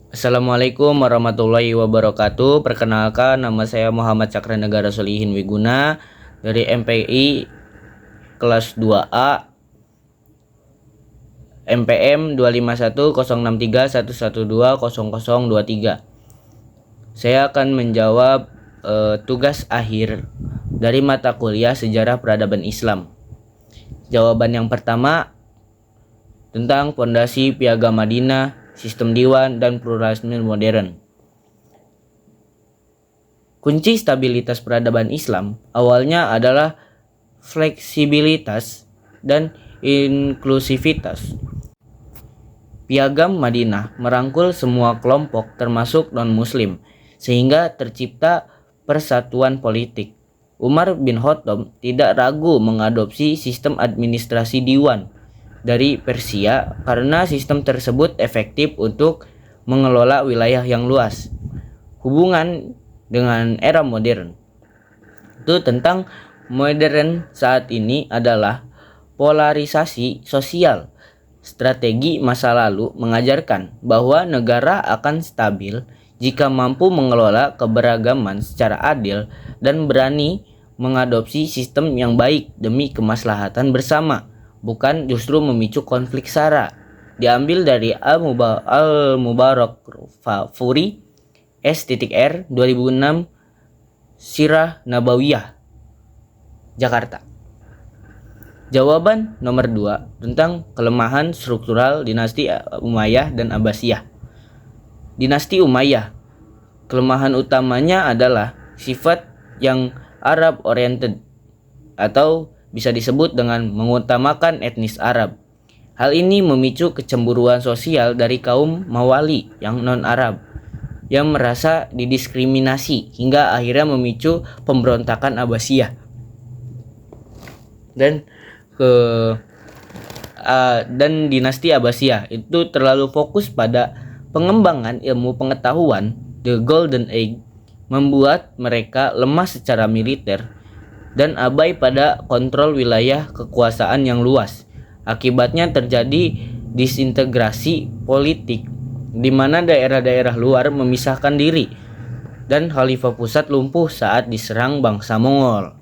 Assalamualaikum warahmatullahi wabarakatuh. Perkenalkan, nama saya Muhammad Cakranegara Solihin Wiguna dari MPI kelas 2A MPM 25106311200023. Saya akan menjawab tugas akhir dari mata kuliah Sejarah Peradaban Islam. Jawaban yang pertama tentang fondasi Piagam Madinah, sistem diwan, dan pluralisme modern. Kunci stabilitas peradaban Islam awalnya adalah fleksibilitas dan inklusivitas. Piagam Madinah merangkul semua kelompok termasuk non-muslim, sehingga tercipta persatuan politik. Umar bin Khattab tidak ragu mengadopsi sistem administrasi diwan dari Persia karena sistem tersebut efektif untuk mengelola wilayah yang luas. Hubungan dengan era modern itu tentang modern saat ini adalah polarisasi sosial. Strategi masa lalu mengajarkan bahwa negara akan stabil jika mampu mengelola keberagaman secara adil dan berani mengadopsi sistem yang baik demi kemaslahatan bersama, bukan justru memicu konflik SARA. Diambil dari Al-Mubarak Furi S.R. 2006 Sirah Nabawiyah, Jakarta. Jawaban nomor 2 tentang kelemahan struktural dinasti Umayyah dan Abbasiyah. Dinasti Umayyah, kelemahan utamanya adalah sifat yang Arab oriented atau bisa disebut dengan mengutamakan etnis Arab. Hal ini memicu kecemburuan sosial dari kaum Mawali yang non-Arab yang merasa didiskriminasi hingga akhirnya memicu pemberontakan Abbasiyah. Dan dinasti Abbasiyah itu terlalu fokus pada pengembangan ilmu pengetahuan, the Golden Age, membuat mereka lemah secara militer dan abai pada kontrol wilayah kekuasaan yang luas. Akibatnya terjadi disintegrasi politik di mana daerah-daerah luar memisahkan diri dan Khalifah pusat lumpuh saat diserang bangsa Mongol.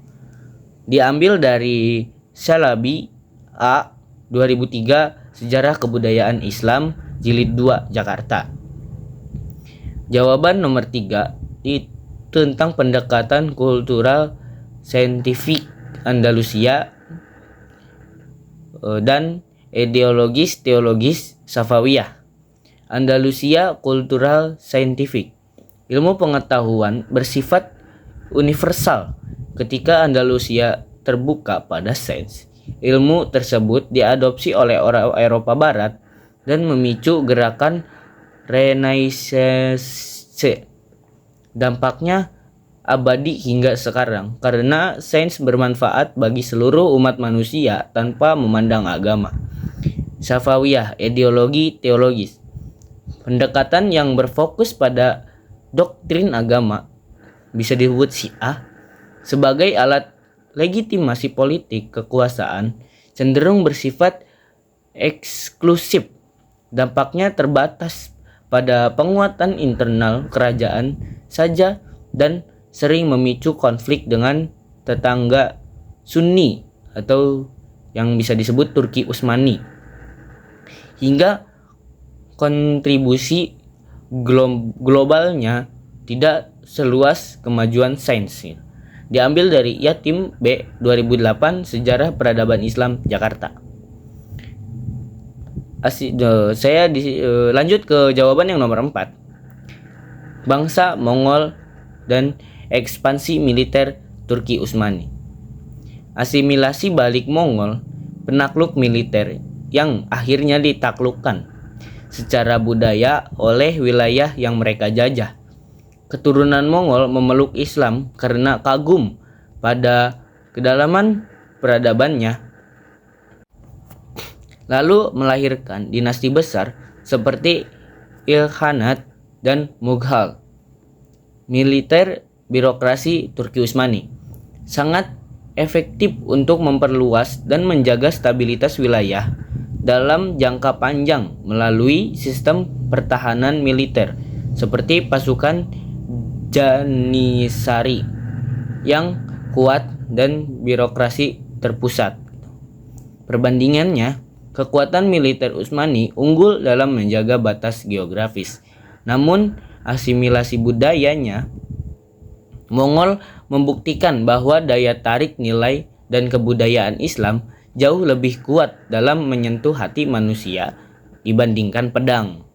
Diambil dari Shalabi A 2003 Sejarah Kebudayaan Islam Jilid 2 Jakarta. Jawaban nomor 3 tentang pendekatan kultural saintifik Andalusia dan ideologis teologis Safawiyah. Andalusia kultural saintifik. Ilmu pengetahuan bersifat universal. Ketika Andalusia terbuka pada sains, ilmu tersebut diadopsi oleh orang Eropa Barat dan memicu gerakan Renaissance. Dampaknya abadi hingga sekarang karena sains bermanfaat bagi seluruh umat manusia tanpa memandang agama. Safawiyah, ideologi teologis. Pendekatan yang berfokus pada doktrin agama, bisa disebut Syiah, sebagai alat legitimasi politik kekuasaan cenderung bersifat eksklusif. Dampaknya terbatas pada penguatan internal kerajaan saja dan sering memicu konflik dengan tetangga Sunni atau yang bisa disebut Turki Utsmani, hingga kontribusi globalnya tidak seluas kemajuan sains. Diambil dari Yatim B 2008 Sejarah Peradaban Islam Jakarta. Saya lanjut ke jawaban yang nomor 4. Bangsa Mongol dan ekspansi militer Turki Utsmani. Asimilasi balik Mongol, penakluk militer yang akhirnya ditaklukkan secara budaya oleh wilayah yang mereka jajah. Keturunan Mongol memeluk Islam karena kagum pada kedalaman peradabannya, lalu melahirkan dinasti besar seperti Ilkhanat dan Mughal. Militer birokrasi Turki Utsmani sangat efektif untuk memperluas dan menjaga stabilitas wilayah dalam jangka panjang melalui sistem pertahanan militer seperti pasukan Janissary yang kuat dan birokrasi terpusat. Perbandingannya, kekuatan militer Utsmani unggul dalam menjaga batas geografis. Namun, asimilasi budayanya, Mongol membuktikan bahwa daya tarik nilai dan kebudayaan Islam jauh lebih kuat dalam menyentuh hati manusia dibandingkan pedang.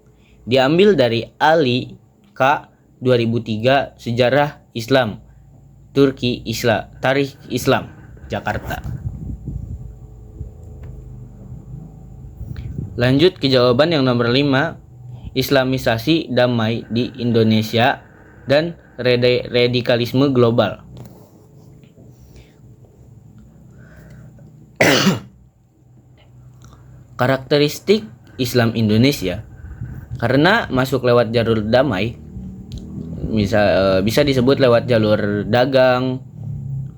Diambil dari Ali K. 2003 Sejarah Islam, Turki Islam, Tarikh Islam, Jakarta. Lanjut ke jawaban yang nomor 5, Islamisasi damai di Indonesia dan radikalisme global. Karakteristik Islam Indonesia, karena masuk lewat jalur damai, bisa disebut lewat jalur dagang,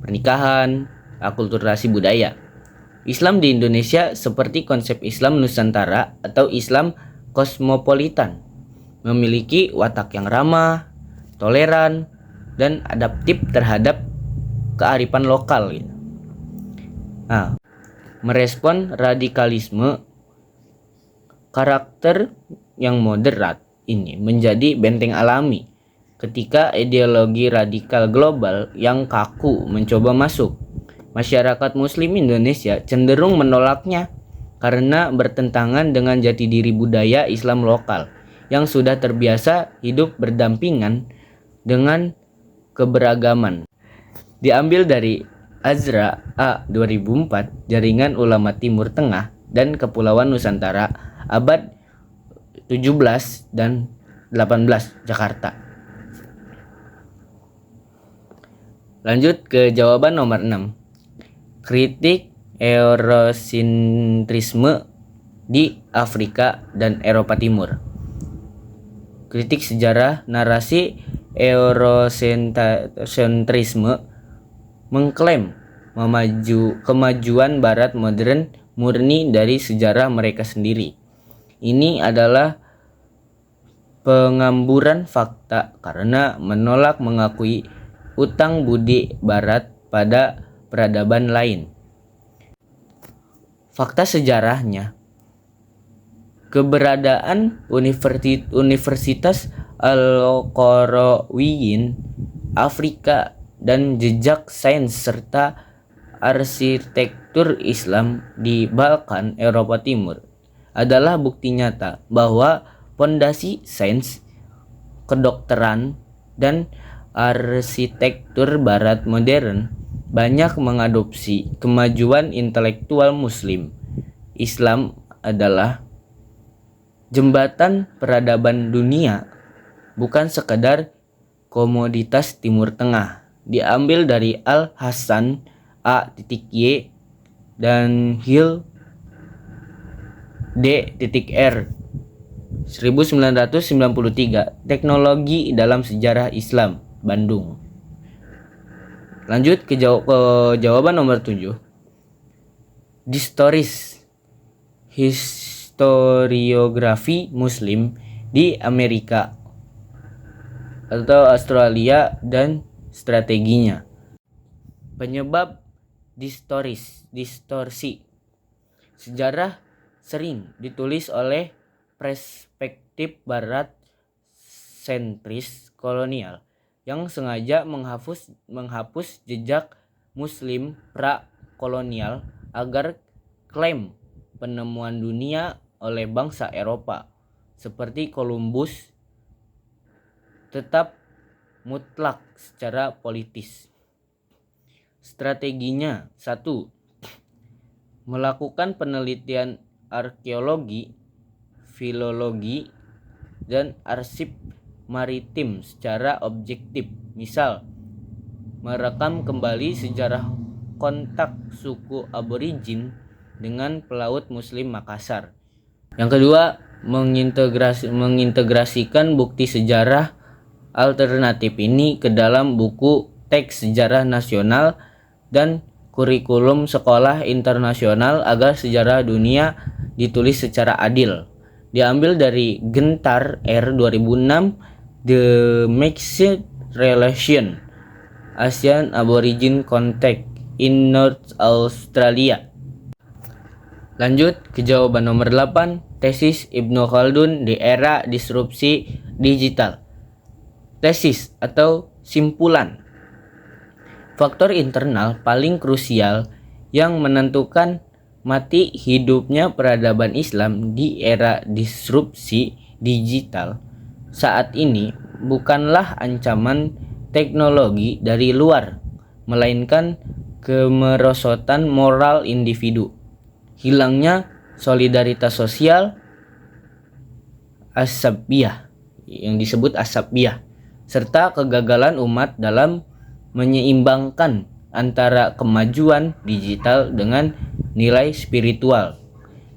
pernikahan, akulturasi budaya. Islam di Indonesia seperti konsep Islam Nusantara atau Islam kosmopolitan, memiliki watak yang ramah, toleran, dan adaptif terhadap kearifan lokal. Merespon radikalisme, karakter yang moderat ini menjadi benteng alami ketika ideologi radikal global yang kaku mencoba masuk. Masyarakat Muslim Indonesia cenderung menolaknya karena bertentangan dengan jati diri budaya Islam lokal yang sudah terbiasa hidup berdampingan dengan keberagaman. Diambil dari Azra A. 2004, Jaringan Ulama Timur Tengah dan Kepulauan Nusantara, abad 17 dan 18, Jakarta. Lanjut ke jawaban nomor 6. Kritik eurosentrisme di Afrika dan Eropa Timur. Kritik sejarah narasi eurosentrisme mengklaim kemajuan Barat modern murni dari sejarah mereka sendiri. Ini adalah pengamburan fakta karena menolak mengakui utang budi Barat pada peradaban lain. Fakta sejarahnya, keberadaan Universitas Al-Qarawiyyin Afrika dan jejak sains serta arsitektur Islam di Balkan Eropa Timur adalah bukti nyata bahwa pondasi sains, kedokteran, dan arsitektur Barat modern banyak mengadopsi kemajuan intelektual Muslim. Islam adalah jembatan peradaban dunia, bukan sekadar komoditas Timur Tengah. Diambil dari Al-Hasan A.Y dan Hill D.R. 1993, Teknologi dalam Sejarah Islam, Bandung. Lanjut ke jawaban nomor 7. Historiografi Muslim di Amerika atau Australia dan strateginya. Penyebab distorsi sejarah sering ditulis oleh perspektif barat sentris kolonial yang sengaja menghapus jejak Muslim pra-kolonial agar klaim penemuan dunia oleh bangsa Eropa seperti Columbus tetap mutlak secara politis. Strateginya: 1. Melakukan penelitian arkeologi, filologi, dan arsip maritim secara objektif. Misal, merekam kembali sejarah kontak suku aborigin dengan pelaut Muslim Makassar. Yang kedua, mengintegrasikan bukti sejarah alternatif ini ke dalam buku teks sejarah nasional dan kurikulum sekolah internasional agar sejarah dunia ditulis secara adil. Diambil dari Gentar R 2006, The Mixed Relation Asian Aborigine Contact in North Australia. Lanjut ke jawaban nomor 8, tesis Ibnu Khaldun di era disrupsi digital. Tesis atau simpulan. Faktor internal paling krusial yang menentukan mati hidupnya peradaban Islam di era disrupsi digital saat ini bukanlah ancaman teknologi dari luar, melainkan kemerosotan moral individu, hilangnya solidaritas sosial asabiyah yang disebut asabiyah, serta kegagalan umat dalam menyeimbangkan antara kemajuan digital dengan nilai spiritual.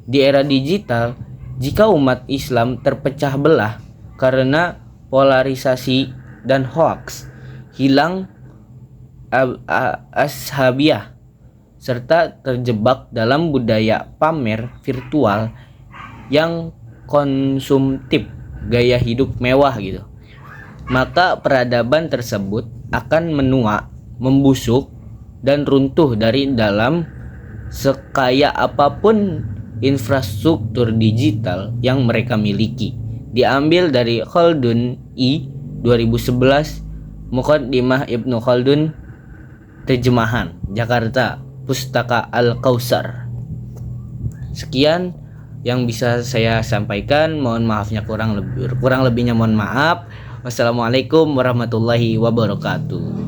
Di era digital, jika umat Islam terpecah belah karena polarisasi dan hoax, hilang ashabiyah, serta terjebak dalam budaya pamer virtual yang konsumtif, gaya hidup mewah gitu, maka peradaban tersebut akan menua, membusuk, dan runtuh dari dalam sekaya apapun infrastruktur digital yang mereka miliki. Diambil dari Khaldun I 2011, Muqaddimah Ibnu Khaldun, terjemahan Jakarta, Pustaka Al-Kautsar. Sekian yang bisa saya sampaikan, mohon maafnya kurang lebihnya mohon maaf. Wassalamualaikum warahmatullahi wabarakatuh.